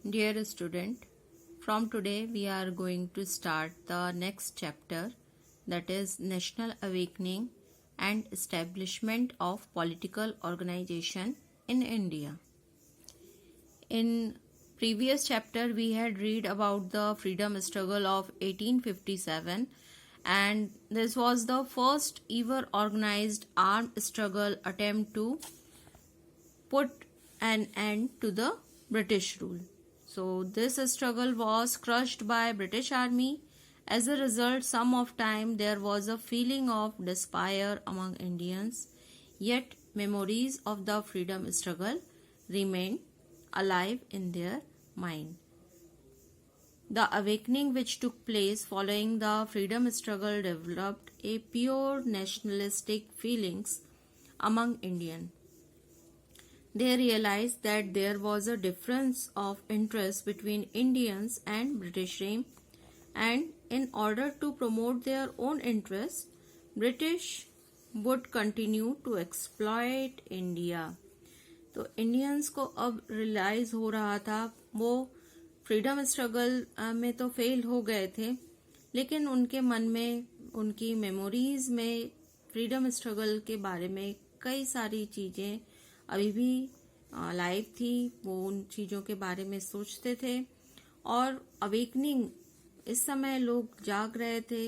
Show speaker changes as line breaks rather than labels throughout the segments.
Dear student, from today we are going to start the next chapter, that is National Awakening and Establishment of Political Organization in India. In previous chapter we had read about the freedom struggle of 1857, and this was the first ever organized armed struggle attempt to put an end to the British rule. So this struggle was crushed by British Army. As a result, some of time there was a feeling of despair among Indians, yet memories of the freedom struggle remained alive in their mind. The awakening which took place following the freedom struggle developed a pure nationalistic feelings among Indians. They realized that there was a difference of interest between Indians and British regime, and in order to promote their own interests, British would continue to exploit India. तो Indians को अब realise हो रहा था, वो freedom struggle में तो fail हो गए थे, लेकिन उनके मन में, उनकी मेमोरीज में फ्रीडम स्ट्रगल के बारे में कई सारी चीजें अभी भी लाइव थी. वो उन चीज़ों के बारे में सोचते थे और अवेकनिंग, इस समय लोग जाग रहे थे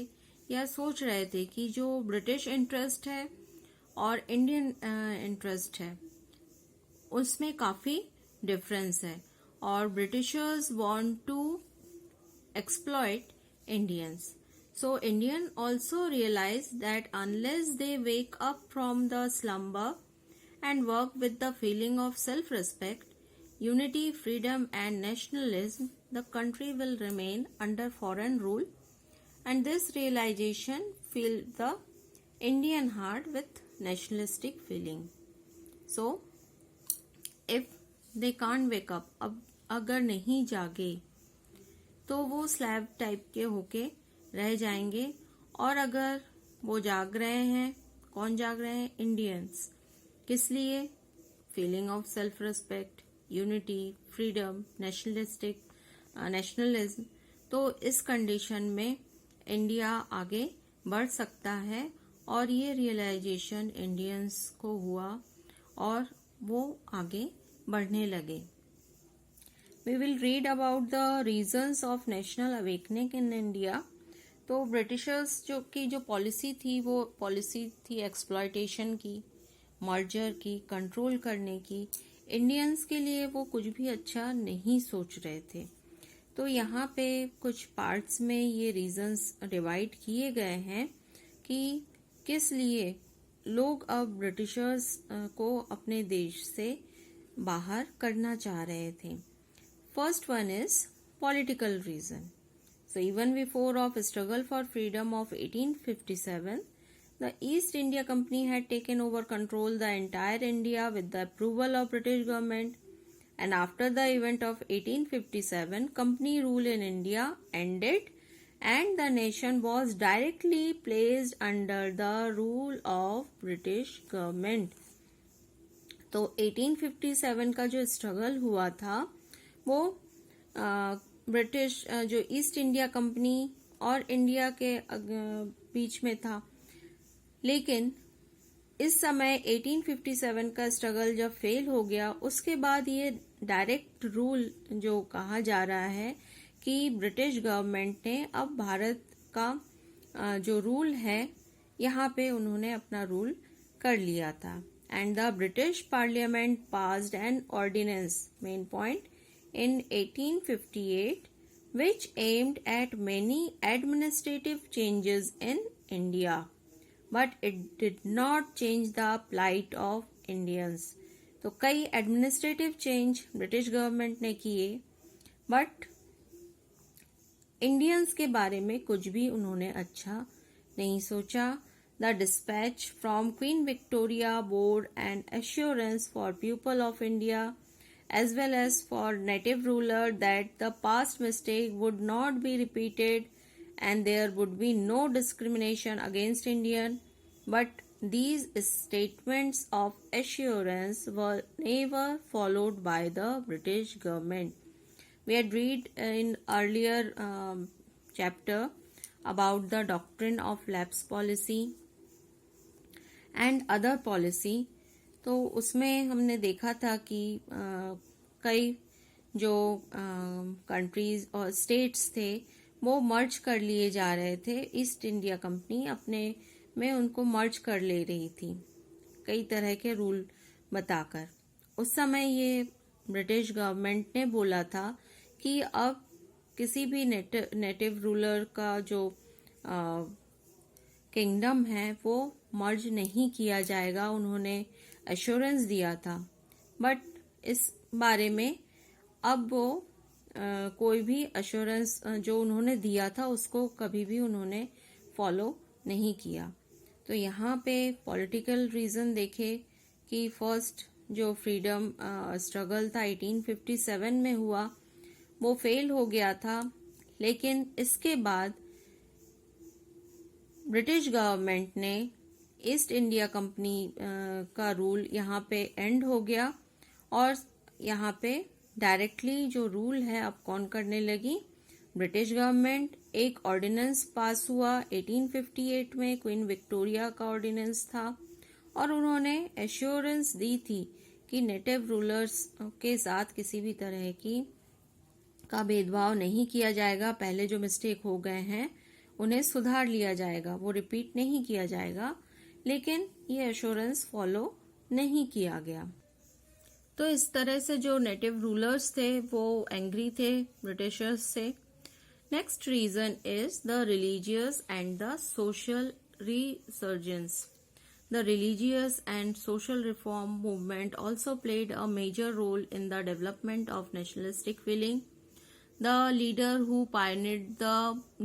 या सोच रहे थे कि जो ब्रिटिश इंटरेस्ट है और इंडियन इंटरेस्ट है उसमें काफ़ी डिफरेंस है, और Britishers want to exploit Indians. So Indian also realized that unless they wake up from the slumber and work with the feeling of self-respect, unity, freedom and nationalism, the country will remain under foreign rule, and this realization filled the Indian heart with nationalistic feeling. So if they can't wake up, अब अगर नहीं जागे तो वो slab type के होके रह जाएंगे, और अगर वो जाग रहे हैं, कौन जाग रहे हैं? इंडियंस. किस लिए? Feeling of self respect, unity, freedom, nationalism. तो इस कंडीशन में इंडिया आगे बढ़ सकता है, और ये रियलाइजेशन इंडियंस को हुआ और वो आगे बढ़ने लगे. We will read about the reasons of national awakening in India. तो ब्रिटिशर्स जो पॉलिसी थी, वो पॉलिसी थी एक्सप्लॉयटेशन की, मर्जर की, कंट्रोल करने की. इंडियंस के लिए वो कुछ भी अच्छा नहीं सोच रहे थे. तो यहाँ पे कुछ पार्ट्स में ये रीजंस डिवाइड किए गए हैं कि किस लिए लोग अब ब्रिटिशर्स को अपने देश से बाहर करना चाह रहे थे. First one is political reason. So even before of struggle for freedom of 1857, the East India Company had taken over control the entire India with the approval of British government, and after the event of 1857, company rule in India ended and the nation was directly placed under the rule of British government. तो 1857 का जो struggle हुआ था वो British जो east India company और India के बीच में था. लेकिन इस समय 1857 का स्ट्रगल जब फेल हो गया, उसके बाद ये डायरेक्ट रूल जो कहा जा रहा है कि ब्रिटिश गवर्नमेंट ने अब भारत का जो रूल है यहाँ पे उन्होंने अपना रूल कर लिया था. And the British parliament passed an ordinance, main point, in 1858, which aimed at many administrative changes in India, but it did not change the plight of Indians. तो कई एडमिनिस्ट्रेटिव चेंज ब्रिटिश गवर्नमेंट ने किए, but Indians के बारे में कुछ भी उन्होंने अच्छा नहीं सोचा. The dispatch from queen Victoria board and assurance for people of India as well as for native ruler that the past mistake would not be repeated and there would be no discrimination against Indian, but these statements of assurance were never followed by the British government. We had read in earlier chapter about the doctrine of lapse policy and other policy. तो उसमें हमने देखा था कि कई जो countries और states थे वो मर्ज कर लिए जा रहे थे. ईस्ट इंडिया कंपनी अपने में उनको मर्ज कर ले रही थी कई तरह के रूल बताकर. उस समय ये ब्रिटिश गवर्नमेंट ने बोला था कि अब किसी भी नेटिव रूलर का जो किंगडम है वो मर्ज नहीं किया जाएगा. उन्होंने एश्योरेंस दिया था, बट इस बारे में अब वो कोई भी एश्योरेंस जो उन्होंने दिया था उसको कभी भी उन्होंने फॉलो नहीं किया. तो यहाँ पे पॉलिटिकल रीजन देखे कि फर्स्ट जो फ्रीडम स्ट्रगल था 1857 में हुआ वो फेल हो गया था. लेकिन इसके बाद ब्रिटिश गवर्नमेंट ने ईस्ट इंडिया कंपनी का रूल यहाँ पे एंड हो गया और यहाँ पे डायरेक्टली जो रूल है अब कौन करने लगी, ब्रिटिश गवर्नमेंट. एक ऑर्डिनेंस पास हुआ 1858 में, क्वीन विक्टोरिया का ऑर्डिनेंस था और उन्होंने एश्योरेंस दी थी कि नेटिव रूलर्स के साथ किसी भी तरह की का भेदभाव नहीं किया जाएगा. पहले जो मिस्टेक हो गए हैं उन्हें सुधार लिया जाएगा, वो रिपीट नहीं किया जाएगा. लेकिन ये एश्योरेंस फॉलो नहीं किया गया. तो इस तरह से जो नेटिव रूलर्स थे वो एंग्री थे ब्रिटिशर्स से. Next reason is the religious and the social resurgence. The religious and social reform movement also played a major role in the development of nationalistic feeling. The leader who pioneered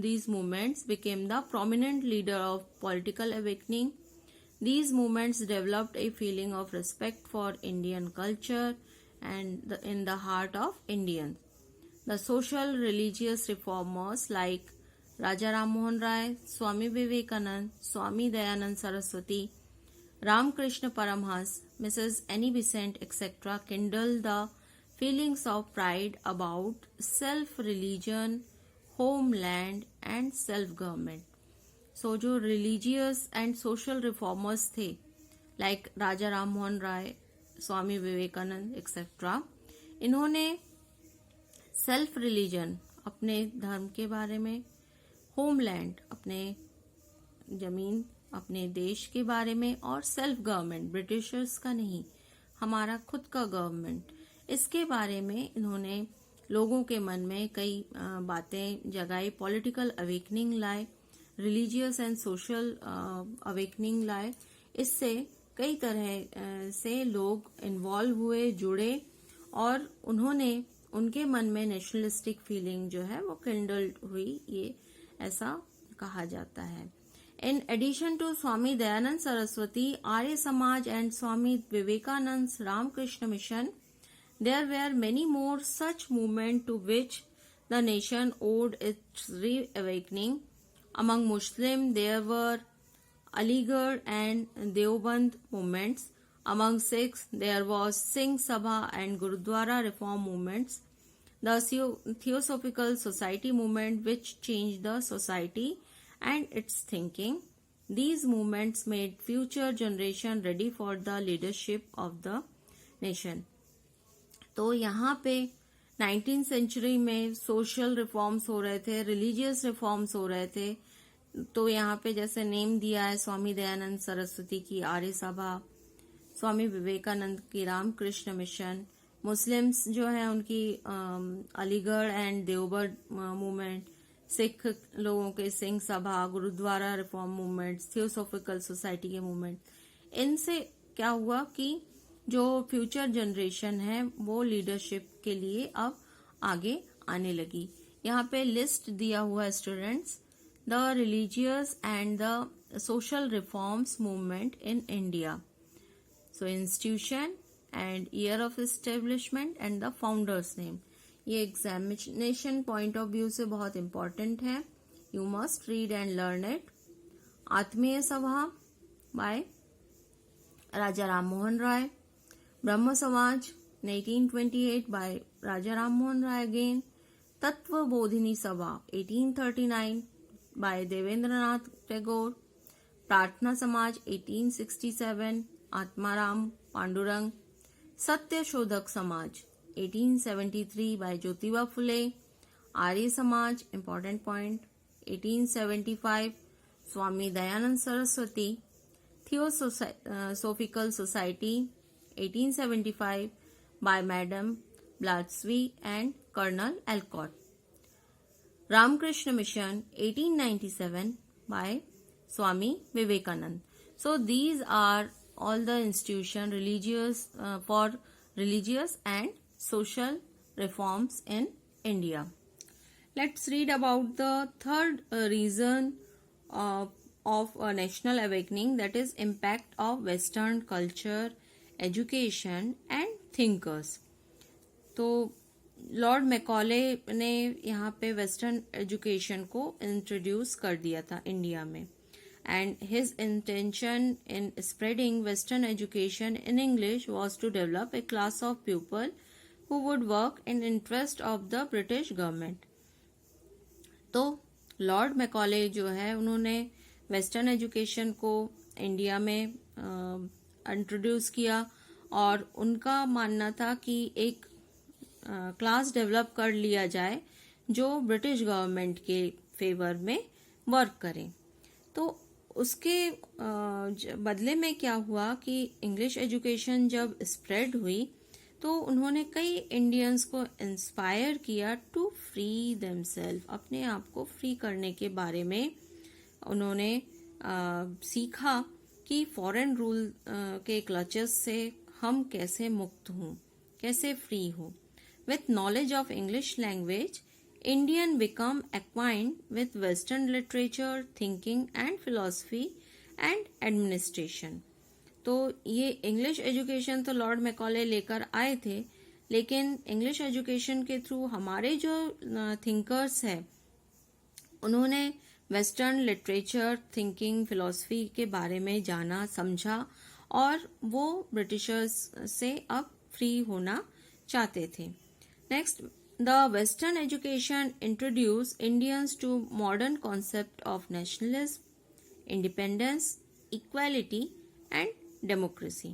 these movements became the prominent leader of political awakening. These movements developed a feeling of respect for Indian culture and in the heart of Indians. The social religious reformers like Raja Ram Mohan Rai, Swami Vivekanand, Swami Dayanand Saraswati, Ramakrishna Paramhans, Mrs. Annie Besant, etc. kindled the feelings of pride about self-religion, homeland and self-government. So, जो religious and social reformers थे, like Raja Ram Mohan Rai, Swami Vivekanand, etc. इन्होंने self religion अपने धर्म के बारे में, homeland अपने जमीन अपने देश के बारे में और सेल्फ गवर्नमेंट ब्रिटिशर्स का नहीं, हमारा खुद का गवर्नमेंट, इसके बारे में इन्होंने लोगों के मन में कई बातें जगाई. पॉलिटिकल अवेकनिंग लाए, रिलीजियस एंड सोशल अवेकनिंग लाए. इससे कई तरह से लोग इन्वॉल्व हुए, जुड़े और उन्होंने उनके मन में नेशनलिस्टिक फीलिंग जो है वो किंडल्ड हुई, ये ऐसा कहा जाता है. In addition to Swami Dayanand Saraswati, Arya Samaj and Swami Vivekanand's Ramakrishna Mission, there were many more such movements to which the nation owed its reawakening. Among Muslims, there were Aligarh and Deoband movements. Among Sikhs, there was Singh Sabha and Gurudwara reform movements. The Theosophical Society movement, which changed the society and its thinking. These movements made future generation ready for the leadership of the nation. तो यहाँ पे 19th century में social reforms हो रहे थे, religious reforms हो रहे थे. तो यहाँ पे जैसे नेम दिया है स्वामी दयानंद सरस्वती की आर्य सभा, स्वामी विवेकानंद की रामकृष्ण मिशन, मुस्लिम्स जो है उनकी अलीगढ़ एंड देवबंद मूवमेंट, सिख लोगों के Singh Sabha, Gurdwara reform movement, theosophical society के मूवमेंट. इनसे क्या हुआ कि जो फ्यूचर जनरेशन है वो लीडरशिप के लिए अब आगे आने लगी. यहाँ पे लिस्ट दिया हुआ है students, the religious and the social reforms movement in India. So institution and year of establishment and the founders name. ये एग्जामिनेशन पॉइंट ऑफ व्यू से बहुत इंपॉर्टेंट है. You must read and learn it. आत्मीय सभा bye राजा राम मोहन राय. ब्रह्म समाज 1828 bye राजा Ram Mohan Roy again. Tattvabodhini सभा 1839 by Debendranath Tagore, प्रार्थना समाज 1867 आत्माराम पांडुरंग, सत्य शोधक समाज 1873 by Jyotiba Phule, Arya Samaj important point 1875 Swami Dayanand Saraswati, theosophical society 1875 by madam Blavatsky and colonel Olcott, Ramakrishna mission 1897 by Swami Vivekanand. So these are all the institution religious for religious and social reforms in India. Let's read about the third reason of a national awakening, that is impact of Western culture, education and thinkers. तो lord Macaulay ने यहाँ पे western education को introduce कर दिया था India में, and his intention in spreading western education in English was to develop a class of people who would work in interest of the British government. तो lord Macaulay जो है उन्होंने western education को India में introduce किया, और उनका मानना था कि एक क्लास डेवलप कर लिया जाए जो ब्रिटिश गवर्नमेंट के फेवर में वर्क करें. तो उसके बदले में क्या हुआ कि इंग्लिश एजुकेशन जब स्प्रेड हुई तो उन्होंने कई इंडियंस को इंस्पायर किया टू फ्री देमसेल्फ, अपने आप को फ्री करने के बारे में उन्होंने सीखा कि फॉरेन रूल के क्लचेस से हम कैसे मुक्त हों, कैसे फ्री हों. With knowledge of English language, Indian become acquainted with Western literature, thinking and philosophy and administration. तो ये इंग्लिश एजुकेशन तो लॉर्ड मैकॉले लेकर आए थे, लेकिन इंग्लिश एजुकेशन के थ्रू हमारे जो थिंकर्स हैं उन्होंने वेस्टर्न लिटरेचर, थिंकिंग, फिलॉसफी के बारे में जाना, समझा, और वो ब्रिटिशर्स से अब फ्री होना चाहते थे. Next, the Western education introduced Indians to modern concept of nationalism, independence, equality and democracy.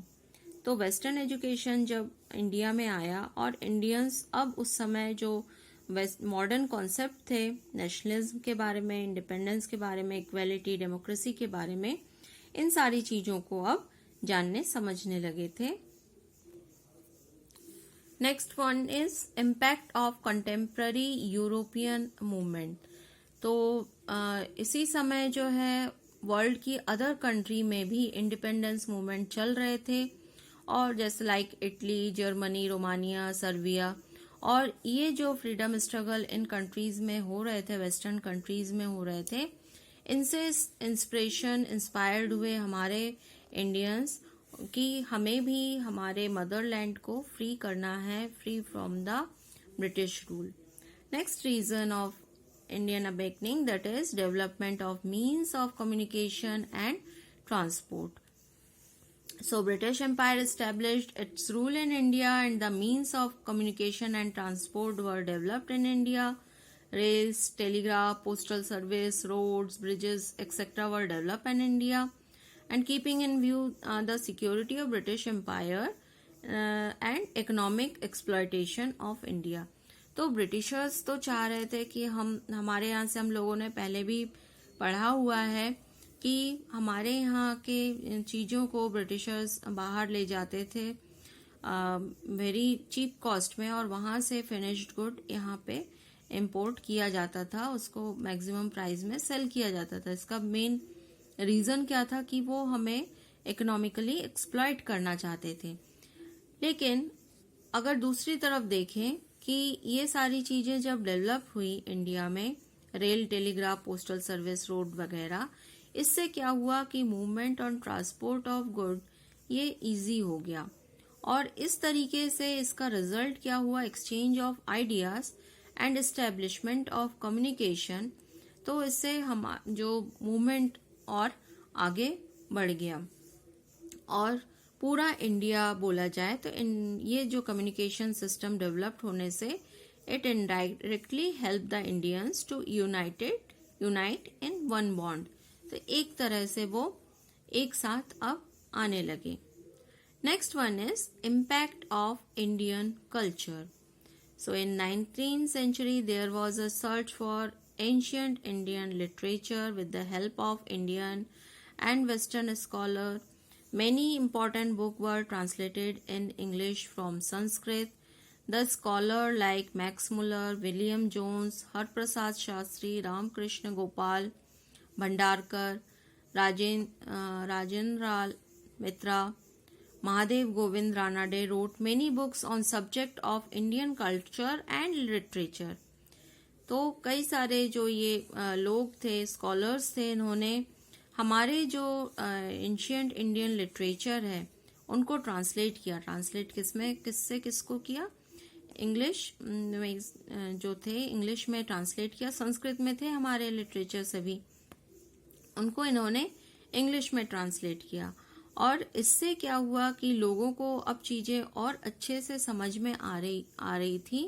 तो वेस्टर्न एजुकेशन जब इंडिया में आया और इंडियंस अब उस समय जो मॉडर्न कॉन्सेप्ट थे नेशनलिज्म के बारे में, इंडिपेंडेंस के बारे में, इक्वालिटी, डेमोक्रेसी के बारे में, इन सारी चीजों को अब जानने समझने लगे थे. Next one is impact of contemporary European movement. तो इसी समय जो है वर्ल्ड की अदर कंट्री में भी इंडिपेंडेंस मूवमेंट चल रहे थे, और जैसे like Italy, Germany, Romania, Serbia, और ये जो फ्रीडम स्ट्रगल इन कंट्रीज में हो रहे थे, वेस्टर्न कंट्रीज में हो रहे थे, इनसे इंस्पायर्ड हुए हमारे इंडियंस कि हमें भी हमारे मदरलैंड को फ्री करना है, free from the British rule. Next reason of Indian awakening, that is development of means of communication and transport. So British Empire established its rule in India and the means of communication and transport were developed in India. Rails, telegraph, postal service, roads, bridges, etc. were developed in India. And keeping in view the security of British Empire and economic exploitation of India. तो Britishers तो चाह रहे थे कि हमारे यहाँ से, हम लोगों ने पहले भी पढ़ा हुआ है कि हमारे यहाँ के चीज़ों को ब्रिटिशर्स बाहर ले जाते थे वेरी चीप कॉस्ट में, और वहाँ से फिनिश्ड गुड यहाँ पे इंपोर्ट किया जाता था, उसको मैक्सिमम प्राइस में सेल किया जाता था. इसका मेन रीज़न क्या था कि वो हमें इकोनॉमिकली एक्सप्लॉइट करना चाहते थे. लेकिन अगर दूसरी तरफ देखें कि ये सारी चीज़ें जब डेवलप हुई इंडिया में, rail, telegraph, postal service, road वगैरह, इससे क्या हुआ कि मूवमेंट और ट्रांसपोर्ट ऑफ गुड ये इजी हो गया, और इस तरीके से इसका रिजल्ट क्या हुआ, exchange of ideas and establishment of communication. तो इससे हम जो मूवमेंट और आगे बढ़ गया, और पूरा इंडिया बोला जाए तो ये जो कम्युनिकेशन सिस्टम डेवलप्ड होने से it indirectly helped the Indians to unite in one bond. तो एक तरह से वो एक साथ अब आने लगे. Next one is impact of Indian culture. So in 19th century there was a search for ancient Indian literature with the help of Indian and Western scholars. Many important books were translated in English from Sanskrit. The scholars like Max Muller, William Jones, Harprasad Shastri, Ramakrishna Gopal Bhandarkar, Rajendra Mitra, Mahadev Govind Ranade wrote many books on subject of Indian culture and literature. तो कई सारे जो ये लोग थे, scholars थे, इन्होंने हमारे जो एंशियंट इंडियन लिटरेचर है उनको ट्रांसलेट किया. ट्रांसलेट किससे किसको किया? इंग्लिश जो थे इंग्लिश में ट्रांसलेट किया. संस्कृत में थे हमारे लिटरेचर सभी, उनको इन्होंने इंग्लिश में ट्रांसलेट किया. और इससे क्या हुआ कि लोगों को अब चीजें और अच्छे से समझ में आ रही थी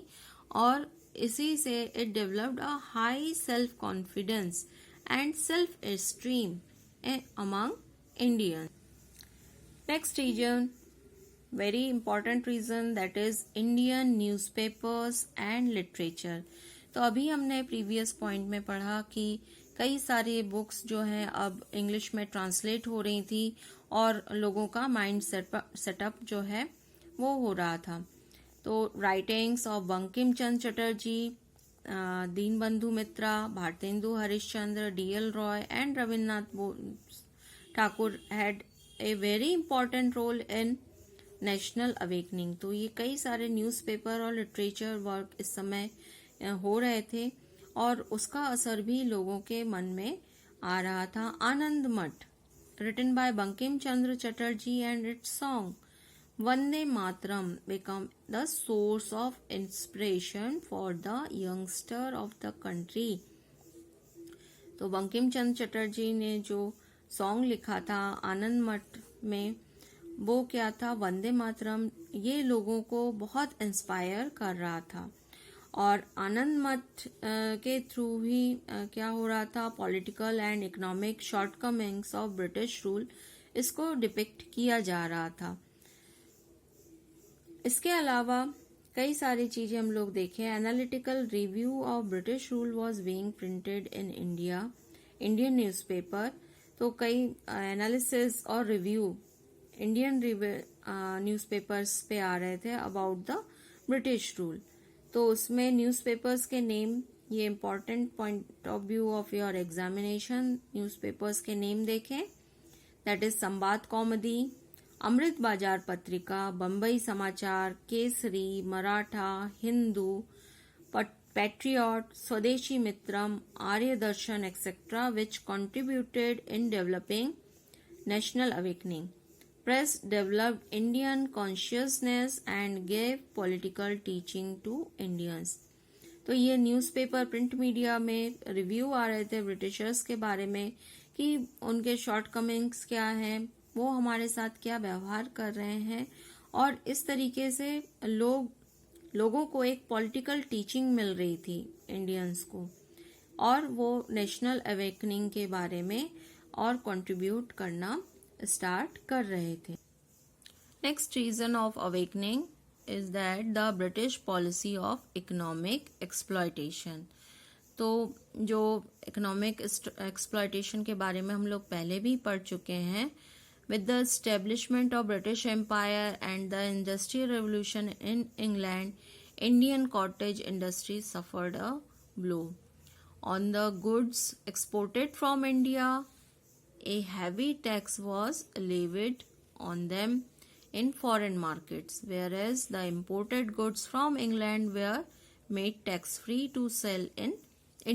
और इसी से it developed a high self confidence and self esteem among Indians. Next reason, very important reason, that is Indian newspapers and literature. तो अभी हमने प्रीवियस पॉइंट में पढ़ा कि कई सारे बुक्स जो हैं अब इंग्लिश में ट्रांसलेट हो रही थी और लोगों का माइंड सेटअप जो है वो हो रहा था. तो writings of Bankim Chandra Chatterjee, Dinabandhu Mitra, Bharatendu Harishchandra, D.L. Roy and Rabindranath Tagore had a very important role in national awakening. तो ये कई सारे न्यूज़पेपर और लिटरेचर वर्क इस समय हो रहे थे और उसका असर भी लोगों के मन में आ रहा था. आनंद मठ, written by Bankim Chandra Chatterjee, and its song Vande Mataram become the source of inspiration for the youngster of the country. तो बंकिम चंद्र चटर्जी ने जो सॉन्ग लिखा था आनंद मठ में, वो क्या था? वंदे मातरम. ये लोगों को बहुत इंस्पायर कर रहा था और आनंद मठ के थ्रू ही क्या हो रहा था? Political and economic shortcomings of British rule, इसको डिपिक्ट किया जा रहा था. इसके अलावा कई सारी चीजें हम लोग देखें. Analytical review of British rule was being printed in Indian newspaper. तो कई एनालिसिस और रिव्यू इंडियन न्यूज़पेपर्स पे आ रहे थे अबाउट द ब्रिटिश रूल. तो उसमें न्यूज़पेपर्स के नेम, ये important point of view of your examination, newspapers के नेम देखें. दैट इज संवाद कौमुदी, अमृत बाजार पत्रिका, बम्बई समाचार, केसरी, मराठा, हिंदू, पैट्रियट, स्वदेशी मित्रम, आर्य दर्शन etcetera, which contributed in developing national awakening. Press developed Indian consciousness and gave political teaching to Indians. तो ये न्यूज़पेपर, प्रिंट मीडिया में रिव्यू आ रहे थे ब्रिटिशर्स के बारे में कि उनके शॉर्टकमिंग्स क्या हैं, वो हमारे साथ क्या व्यवहार कर रहे हैं, और इस तरीके से लोगों को एक पॉलिटिकल टीचिंग मिल रही थी इंडियंस को, और वो नेशनल अवेकनिंग के बारे में और कंट्रीब्यूट करना स्टार्ट कर रहे थे. Next reason of awakening is that the British policy of economic exploitation. तो जो इकोनॉमिक एक्सप्लॉयटेशन के बारे में हम लोग पहले भी पढ़ चुके हैं. With the establishment of British Empire and the Industrial Revolution in England, Indian cottage industry suffered a blow. On the goods exported from India, a heavy tax was levied on them in foreign markets, whereas the imported goods from England were made tax-free to sell in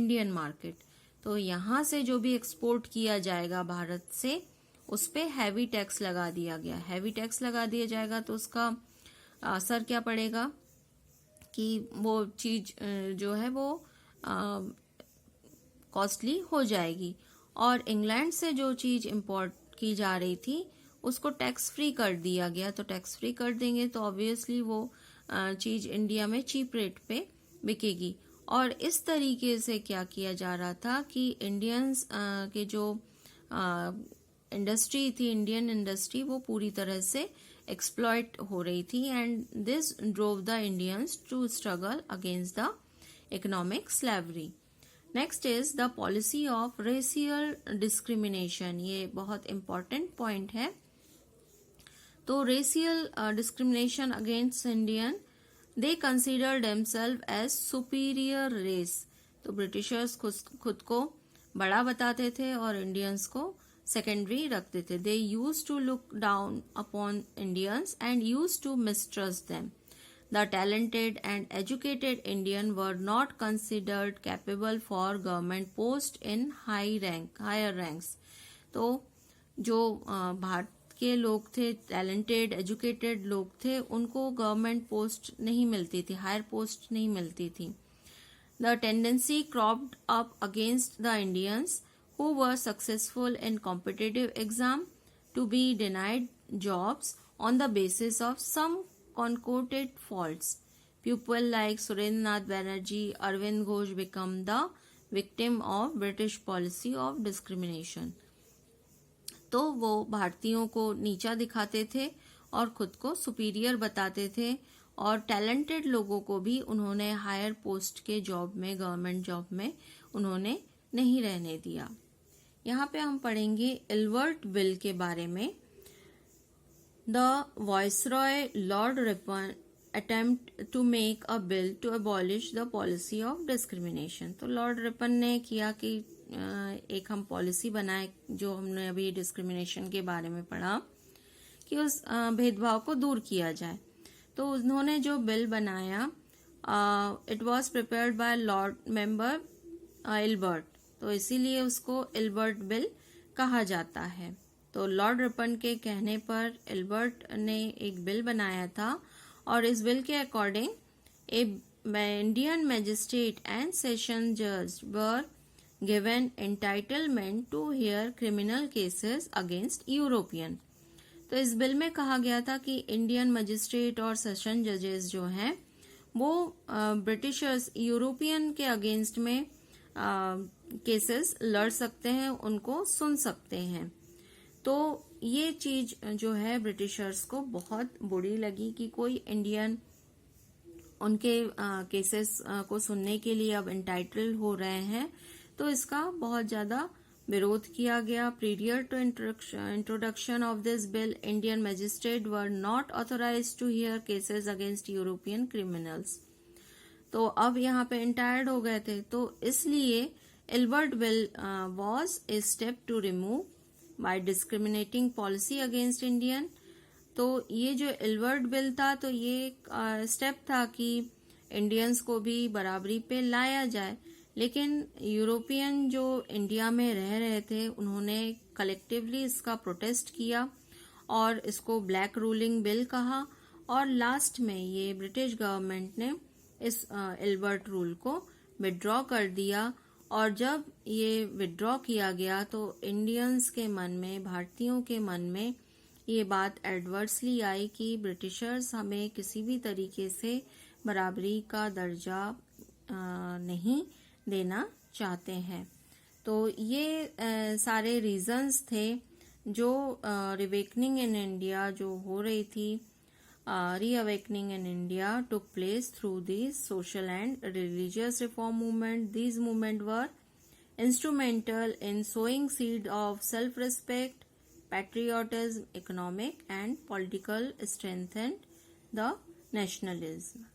Indian market. तो यहाँ से जो भी export किया जाएगा भारत से, उस पे हैवी टैक्स लगा दिया गया. हैवी टैक्स लगा दिया जाएगा तो उसका असर क्या पड़ेगा कि वो चीज जो है वो कॉस्टली हो जाएगी, और इंग्लैंड से जो चीज इंपोर्ट की जा रही थी उसको टैक्स फ्री कर दिया गया. तो टैक्स फ्री कर देंगे तो ऑब्वियसली वो चीज इंडिया में चीप रेट पे बिकेगी। और इस तरीके से क्या किया जा रहा था कि इंडियंस के जो इंडस्ट्री थी, इंडियन इंडस्ट्री, वो पूरी तरह से एक्सप्लॉइट हो रही थी and this drove the Indians to struggle against the economic slavery. Next is the policy of racial discrimination. ये बहुत इंपॉर्टेंट पॉइंट है। तो racial discrimination against Indian, they consider themselves as superior race. तो Britishers खुद को बड़ा बताते थे और इंडियंस को सेकेंडरी रखते थे। They use to look down upon Indians and use to mistrust them. The talented and educated Indian were not considered capable for government post in higher ranks. तो जो भारत के लोग थे, टैलेंटेड एजुकेटेड लोग थे, उनको गवर्नमेंट पोस्ट नहीं मिलती थी, हायर पोस्ट नहीं मिलती थी। The tendency cropped up against the Indians who were successful in competitive exam to be denied jobs on the basis of some concocted faults. People like Surendranath Banerjee, Arvind Ghosh become the victim of British policy of discrimination. तो वो भारतीयों को नीचा दिखाते थे और खुद को सुपीरियर बताते थे और टैलेंटेड लोगों को भी उन्होंने हायर पोस्ट के जॉब में, गवर्नमेंट जॉब में उन्होंने नहीं रहने दिया। यहाँ पे हम पढ़ेंगे इल्बर्ट बिल के बारे में। The Viceroy Lord Ripon attempt to make a bill to abolish the policy of discrimination. तो लॉर्ड रिपन ने किया कि एक हम पॉलिसी बनाए, जो हमने अभी डिस्क्रिमिनेशन के बारे में पढ़ा, कि उस भेदभाव को दूर किया जाए। तो उन्होंने जो बिल बनाया, it was prepared by Lord member Ilbert, तो इसीलिए उसको इल्बर्ट बिल कहा जाता है। तो लॉर्ड रिपन के कहने पर इल्बर्ट ने एक बिल बनाया था और इस बिल के according Indian magistrate and session जज were given entitlement to hear criminal cases against European. तो इस बिल में कहा गया था कि इंडियन मजिस्ट्रेट और सेशन जजेस जो हैं वो ब्रिटिशर्स, यूरोपियन के अगेंस्ट में केसेस लड़ सकते हैं, उनको सुन सकते हैं। तो ये चीज जो है ब्रिटिशर्स को बहुत बुरी लगी कि कोई इंडियन उनके केसेस को सुनने के लिए अब एंटाइटल हो रहे हैं। तो इसका बहुत ज्यादा विरोध किया गया। Previous to introduction of this bill, Indian magistrate were not authorized to hear cases against European criminals. तो अब यहाँ पे एंटायर्ड हो गए थे, तो इसलिए Ilbert bill was a step to remove by discriminating policy against Indian. तो ये जो इल्बर्ट बिल था, तो ये स्टेप था कि इंडियंस को भी बराबरी पे लाया जाए। लेकिन यूरोपियन जो इंडिया में रह रहे थे, उन्होंने कलेक्टिवली इसका प्रोटेस्ट किया और इसको ब्लैक रूलिंग बिल कहा और लास्ट में ये ब्रिटिश गवर्नमेंट ने इस इल्बर्ट रूल को विड्रॉ कर दिया। और जब ये विड्रॉ किया गया तो इंडियंस के मन में, भारतीयों के मन में ये बात एडवर्सली आई कि ब्रिटिशर्स हमें किसी भी तरीके से बराबरी का दर्जा नहीं देना चाहते हैं। तो ये सारे रीजंस थे जो रिवेकनिंग इन इंडिया जो हो रही थी, reawakening in India took place through these social and religious reform movement. These movements were instrumental in sowing seed of self-respect, patriotism, economic and political strengthened the nationalism.